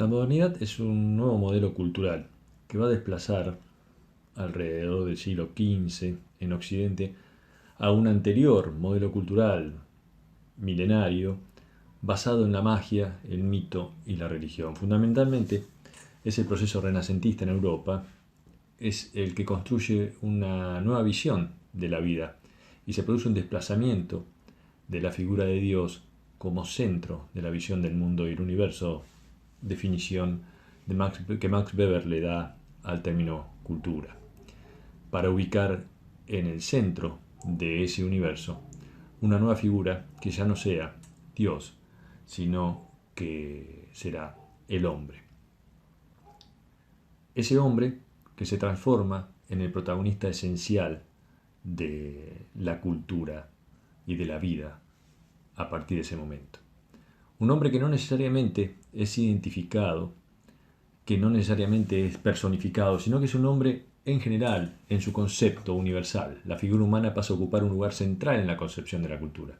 La modernidad es un nuevo modelo cultural que va a desplazar alrededor del siglo XV en Occidente a un anterior modelo cultural milenario basado en la magia, el mito y la religión. Fundamentalmente es el proceso renacentista en Europa, es el que construye una nueva visión de la vida y se produce un desplazamiento de la figura de Dios como centro de la visión del mundo y el universo, definición que Max Weber le da al término cultura, para ubicar en el centro de ese universo una nueva figura que ya no sea Dios, sino que será el hombre. Ese hombre que se transforma en el protagonista esencial de la cultura y de la vida a partir de ese momento. Un hombre que no necesariamente es identificado, que no necesariamente es personificado, sino que es un hombre en general, en su concepto universal. La figura humana pasa a ocupar un lugar central en la concepción de la cultura.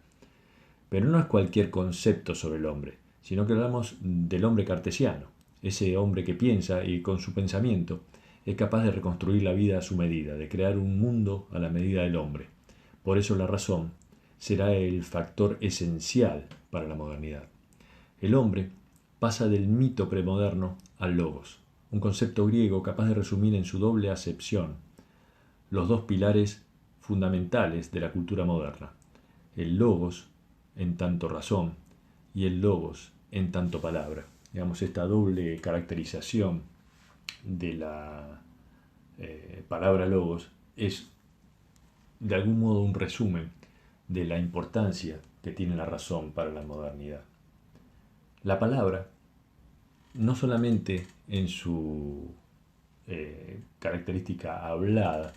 Pero no es cualquier concepto sobre el hombre, sino que hablamos del hombre cartesiano, ese hombre que piensa y con su pensamiento es capaz de reconstruir la vida a su medida, de crear un mundo a la medida del hombre. Por eso la razón será el factor esencial para la modernidad. El hombre pasa del mito premoderno al logos, un concepto griego capaz de resumir en su doble acepción los dos pilares fundamentales de la cultura moderna, el logos en tanto razón y el logos en tanto palabra. Digamos, esta doble caracterización de la palabra logos es de algún modo un resumen de la importancia que tiene la razón para la modernidad. La palabra, no solamente en su característica hablada,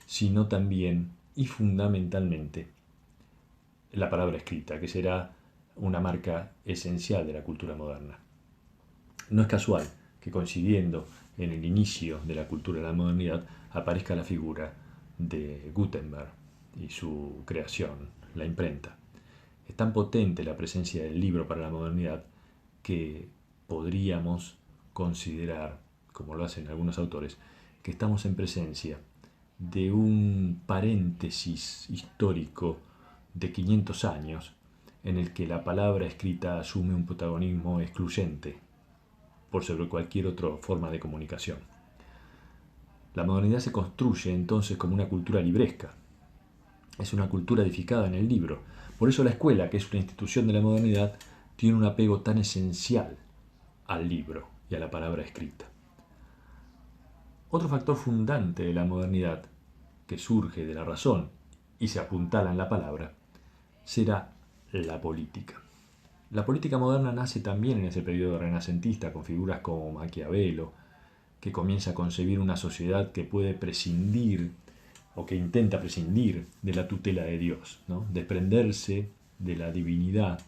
sino también y fundamentalmente la palabra escrita, que será una marca esencial de la cultura moderna. No es casual que coincidiendo en el inicio de la cultura de la modernidad aparezca la figura de Gutenberg y su creación, la imprenta. Es tan potente la presencia del libro para la modernidad que podríamos considerar, como lo hacen algunos autores, que estamos en presencia de un paréntesis histórico de 500 años en el que la palabra escrita asume un protagonismo excluyente por sobre cualquier otra forma de comunicación. La modernidad se construye entonces como una cultura libresca. Es una cultura edificada en el libro. Por eso la escuela, que es una institución de la modernidad, tiene un apego tan esencial al libro y a la palabra escrita. Otro factor fundante de la modernidad, que surge de la razón y se apuntala en la palabra, será la política. La política moderna nace también en ese periodo renacentista con figuras como Maquiavelo, que comienza a concebir una sociedad que puede prescindir o que intenta prescindir de la tutela de Dios, ¿no? Desprenderse de la divinidad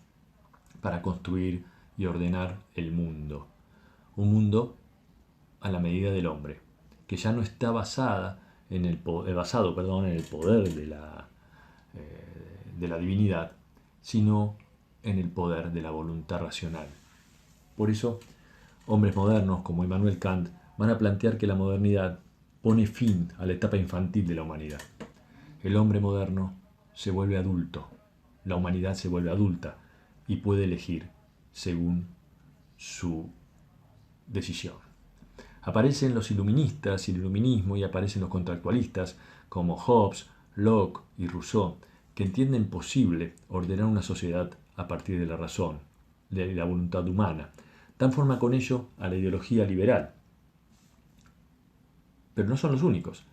para construir y ordenar el mundo. Un mundo a la medida del hombre, que ya no está basado en el poder de la divinidad, sino en el poder de la voluntad racional. Por eso, hombres modernos como Immanuel Kant van a plantear que la modernidad pone fin a la etapa infantil de la humanidad. El hombre moderno se vuelve adulto, la humanidad se vuelve adulta y puede elegir según su decisión. Aparecen los iluministas y el iluminismo y aparecen los contractualistas como Hobbes, Locke y Rousseau, que entienden posible ordenar una sociedad a partir de la razón, de la voluntad humana. Dan forma con ello a la ideología liberal. Pero no son los únicos.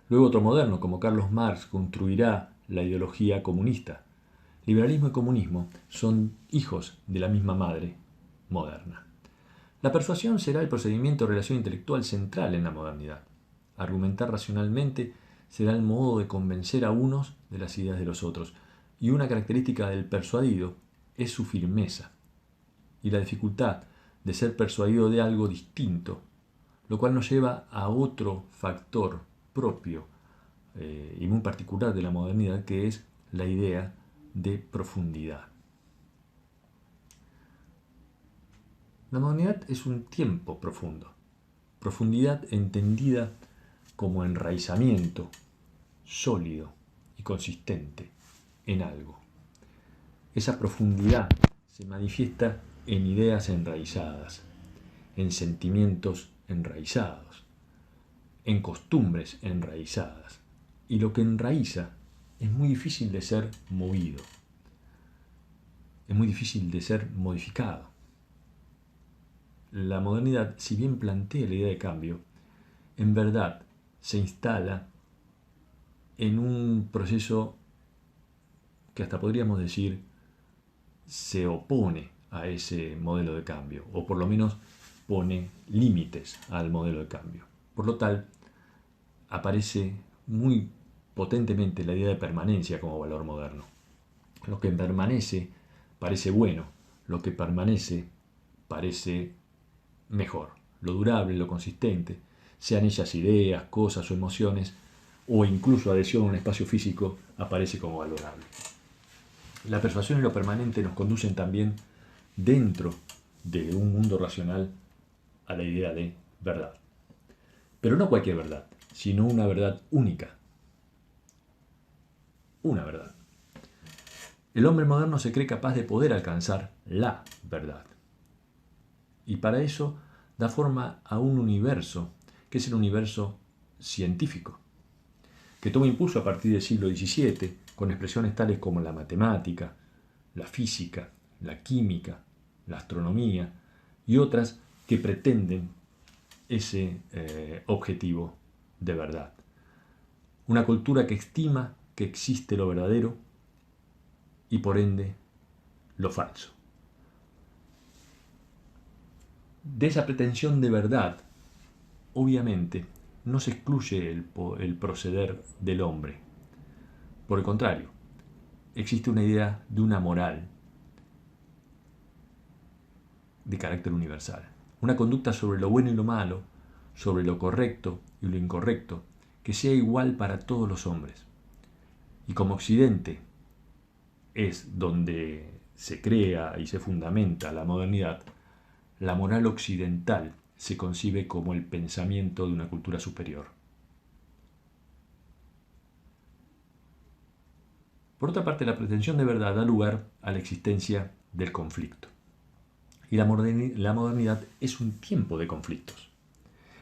Luego otro moderno como Carlos Marx construirá la ideología comunista. Liberalismo y comunismo son hijos de la misma madre moderna. La persuasión será el procedimiento de relación intelectual central en la modernidad. Argumentar racionalmente será el modo de convencer a unos de las ideas de los otros, y una característica del persuadido es su firmeza y la dificultad de ser persuadido de algo distinto, lo cual nos lleva a otro factor propio y muy particular de la modernidad, que es la idea de profundidad. La modernidad es un tiempo profundo. Profundidad entendida como enraizamiento sólido y consistente en algo. Esa profundidad se manifiesta en ideas enraizadas, en sentimientos enraizados, en costumbres enraizadas. Y lo que enraiza es muy difícil de ser movido, es muy difícil de ser modificado. La modernidad, si bien plantea la idea de cambio, en verdad se instala en un proceso que hasta podríamos decir se opone a ese modelo de cambio, o por lo menos pone límites al modelo de cambio. Por lo tal, aparece muy potentemente la idea de permanencia como valor moderno. Lo que permanece parece bueno, lo que permanece parece mejor. Lo durable, lo consistente, sean ellas ideas, cosas o emociones, o incluso adhesión a un espacio físico, aparece como valorable. La persuasión y lo permanente nos conducen también dentro de un mundo racional a la idea de verdad. Pero no cualquier verdad, sino una verdad única. Una verdad. El hombre moderno se cree capaz de poder alcanzar la verdad. Y para eso da forma a un universo, que es el universo científico, que toma impulso a partir del siglo XVII, con expresiones tales como la matemática, la física, la química, la astronomía y otras que pretenden ese objetivo de verdad. Una cultura que estima que existe lo verdadero y por ende lo falso. De esa pretensión de verdad, obviamente, no se excluye el proceder del hombre. Por el contrario, existe una idea de una moral de carácter universal. Una conducta sobre lo bueno y lo malo, sobre lo correcto y lo incorrecto, que sea igual para todos los hombres. Y como Occidente es donde se crea y se fundamenta la modernidad, la moral occidental se concibe como el pensamiento de una cultura superior. Por otra parte, la pretensión de verdad da lugar a la existencia del conflicto. Y la modernidad es un tiempo de conflictos.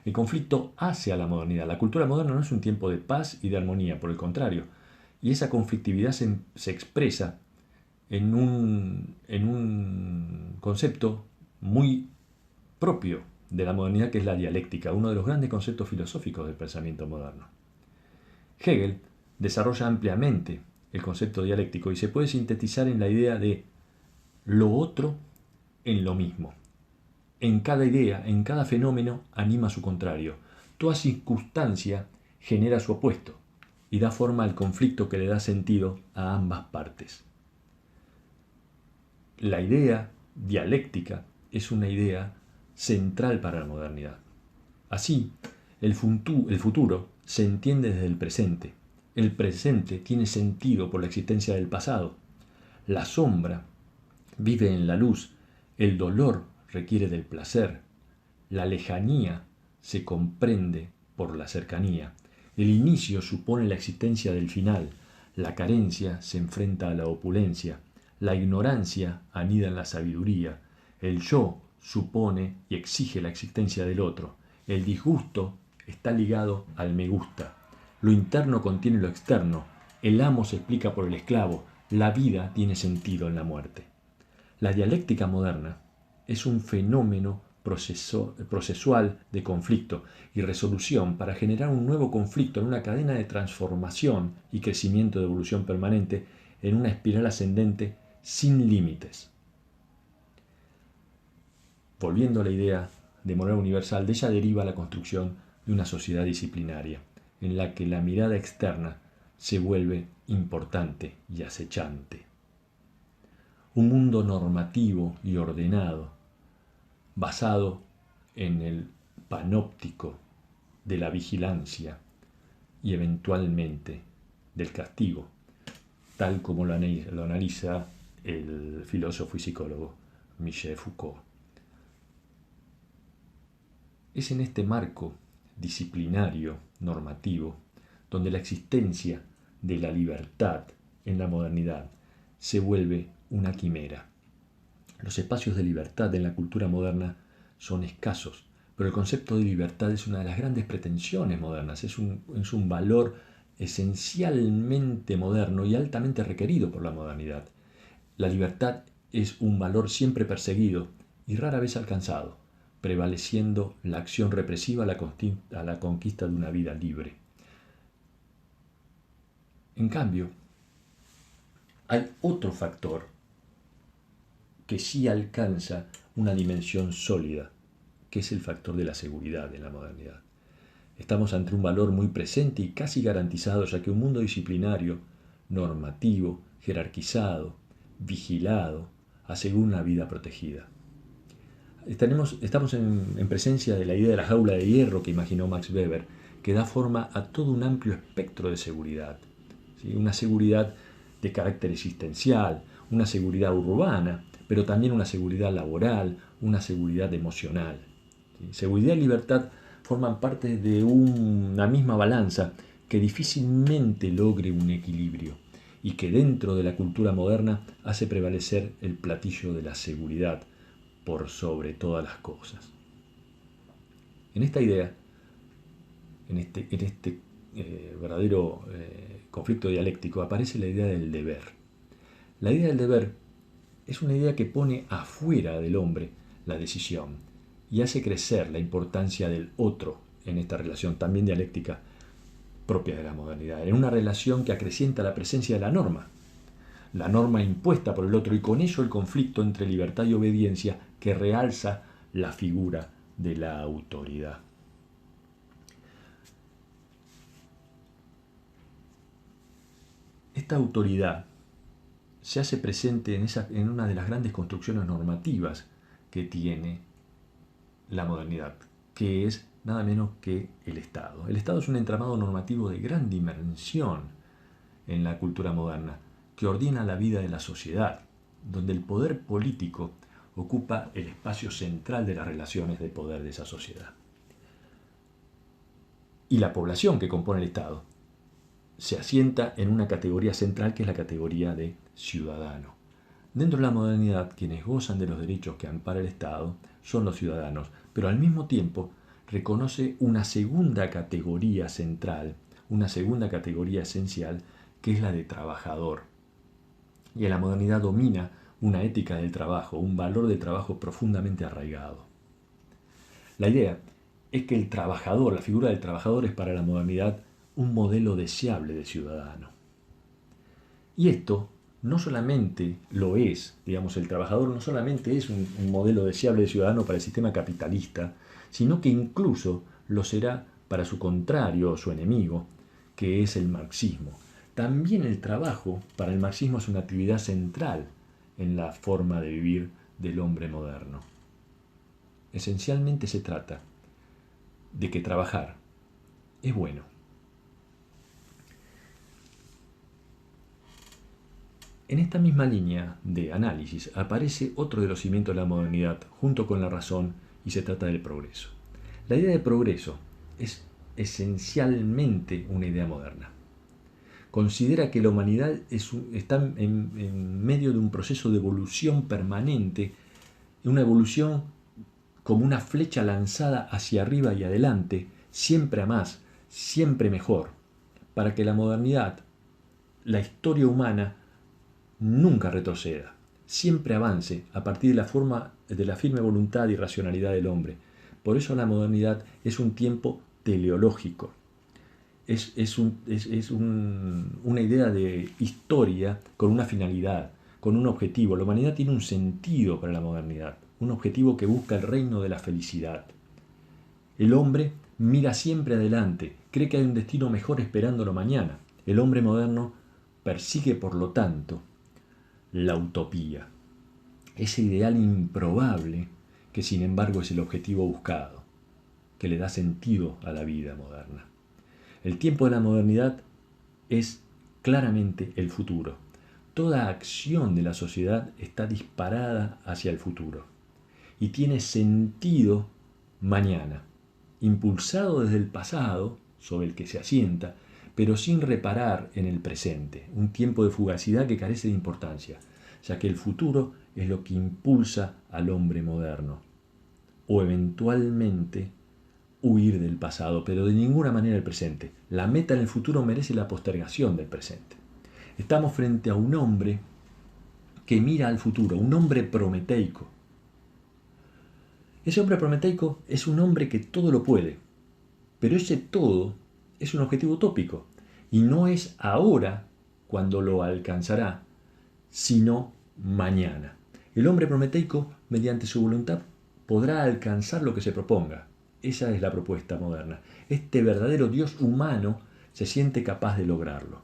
El conflicto hace a la modernidad. La cultura moderna no es un tiempo de paz y de armonía, por el contrario. Y esa conflictividad se expresa en un concepto muy propio de la modernidad, que es la dialéctica, uno de los grandes conceptos filosóficos del pensamiento moderno. Hegel desarrolla ampliamente el concepto dialéctico y se puede sintetizar en la idea de lo otro en lo mismo. En cada idea, en cada fenómeno, anima su contrario. Toda circunstancia genera su opuesto y da forma al conflicto que le da sentido a ambas partes. La idea dialéctica es una idea central para la modernidad. Así, el futuro se entiende desde el presente. El presente tiene sentido por la existencia del pasado. La sombra vive en la luz. El dolor requiere del placer. La lejanía se comprende por la cercanía. El inicio supone la existencia del final. La carencia se enfrenta a la opulencia. La ignorancia anida en la sabiduría. El yo supone y exige la existencia del otro. El disgusto está ligado al me gusta. Lo interno contiene lo externo. El amo se explica por el esclavo. La vida tiene sentido en la muerte. La dialéctica moderna es un fenómeno procesual de conflicto y resolución para generar un nuevo conflicto en una cadena de transformación y crecimiento de evolución permanente en una espiral ascendente sin límites. Volviendo a la idea de moral universal, de ella deriva la construcción de una sociedad disciplinaria, en la que la mirada externa se vuelve importante y acechante. Un mundo normativo y ordenado, basado en el panóptico de la vigilancia y eventualmente del castigo, tal como lo analiza el filósofo y psicólogo Michel Foucault. Es en este marco disciplinario, normativo, donde la existencia de la libertad en la modernidad se vuelve una quimera. Los espacios de libertad en la cultura moderna son escasos, pero el concepto de libertad es una de las grandes pretensiones modernas, es un valor esencialmente moderno y altamente requerido por la modernidad. La libertad es un valor siempre perseguido y rara vez alcanzado, prevaleciendo la acción represiva a la conquista de una vida libre. En cambio, hay otro factor que sí alcanza una dimensión sólida, que es el factor de la seguridad en la modernidad. Estamos ante un valor muy presente y casi garantizado, ya que un mundo disciplinario, normativo, jerarquizado, vigilado, asegura una vida protegida. Estamos en presencia de la idea de la jaula de hierro que imaginó Max Weber, que da forma a todo un amplio espectro de seguridad. ¿Sí? Una seguridad de carácter existencial, una seguridad urbana, pero también una seguridad laboral, una seguridad emocional. ¿Sí? Seguridad y libertad forman parte de una misma balanza que difícilmente logre un equilibrio y que dentro de la cultura moderna hace prevalecer el platillo de la seguridad por sobre todas las cosas. En esta idea, en este verdadero conflicto dialéctico, aparece la idea del deber. La idea del deber es una idea que pone afuera del hombre la decisión y hace crecer la importancia del otro en esta relación también dialéctica propia de la modernidad, en una relación que acrecienta la presencia de la norma impuesta por el otro y con ello el conflicto entre libertad y obediencia que realza la figura de la autoridad. Esta autoridad se hace presente en una de las grandes construcciones normativas que tiene la modernidad, que es nada menos que el Estado. El Estado es un entramado normativo de gran dimensión en la cultura moderna, que ordena la vida de la sociedad, donde el poder político ocupa el espacio central de las relaciones de poder de esa sociedad. Y la población que compone el Estado se asienta en una categoría central que es la categoría de ciudadano. Dentro de la modernidad, quienes gozan de los derechos que ampara el Estado son los ciudadanos, pero al mismo tiempo reconoce una segunda categoría central, una segunda categoría esencial, que es la de trabajador. Y en la modernidad domina una ética del trabajo, un valor del trabajo profundamente arraigado. La idea es que el trabajador, la figura del trabajador es para la modernidad un modelo deseable de ciudadano. Y esto no solamente lo es, digamos, el trabajador no solamente es un modelo deseable de ciudadano para el sistema capitalista, sino que incluso lo será para su contrario o su enemigo, que es el marxismo. También el trabajo para el marxismo es una actividad central en la forma de vivir del hombre moderno. Esencialmente se trata de que trabajar es bueno. En esta misma línea de análisis aparece otro de los cimientos de la modernidad junto con la razón y se trata del progreso. La idea de progreso es esencialmente una idea moderna. Considera que la humanidad está en medio de un proceso de evolución permanente, una evolución como una flecha lanzada hacia arriba y adelante, siempre a más, siempre mejor, para que la modernidad, la historia humana, nunca retroceda, siempre avance a partir de la firme voluntad y racionalidad del hombre. Por eso la modernidad es un tiempo teleológico. Es una idea de historia con una finalidad, con un objetivo. La humanidad tiene un sentido para la modernidad, un objetivo que busca el reino de la felicidad. El hombre mira siempre adelante, cree que hay un destino mejor esperándolo mañana. El hombre moderno persigue, por lo tanto, la utopía, ese ideal improbable que sin embargo es el objetivo buscado, que le da sentido a la vida moderna. El tiempo de la modernidad es claramente el futuro. Toda acción de la sociedad está disparada hacia el futuro y tiene sentido mañana. impulsado desde el pasado, sobre el que se asienta, pero sin reparar en el presente, un tiempo de fugacidad que carece de importancia, ya que el futuro es lo que impulsa al hombre moderno, o eventualmente huir del pasado, pero de ninguna manera el presente. La meta en el futuro merece la postergación del presente. Estamos frente a un hombre que mira al futuro, un hombre prometeico. Ese hombre prometeico es un hombre que todo lo puede, pero ese todo es un objetivo utópico y no es ahora cuando lo alcanzará, sino mañana. El hombre prometeico, mediante su voluntad, podrá alcanzar lo que se proponga. Esa es la propuesta moderna. Este verdadero Dios humano se siente capaz de lograrlo.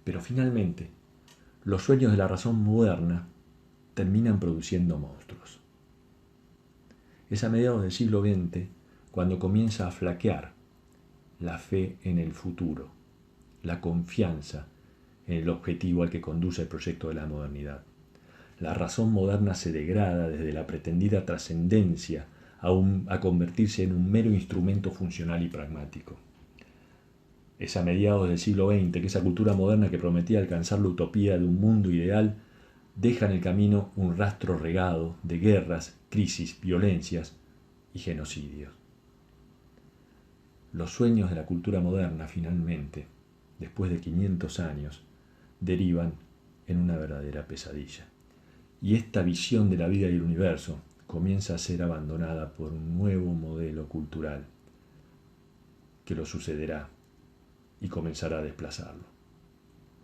Pero finalmente, los sueños de la razón moderna terminan produciendo monstruos. Es a mediados del siglo XX cuando comienza a flaquear la fe en el futuro, la confianza en el objetivo al que conduce el proyecto de la modernidad. La razón moderna se degrada desde la pretendida trascendencia a convertirse en un mero instrumento funcional y pragmático. Es a mediados del siglo XX que esa cultura moderna que prometía alcanzar la utopía de un mundo ideal deja en el camino un rastro regado de guerras, crisis, violencias y genocidios. Los sueños de la cultura moderna, finalmente, después de 500 años, derivan en una verdadera pesadilla. Y esta visión de la vida y el universo comienza a ser abandonada por un nuevo modelo cultural que lo sucederá y comenzará a desplazarlo.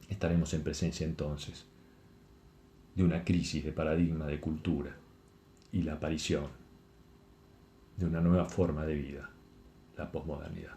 Estaremos en presencia entonces de una crisis de paradigma de cultura y la aparición de una nueva forma de vida, la posmodernidad.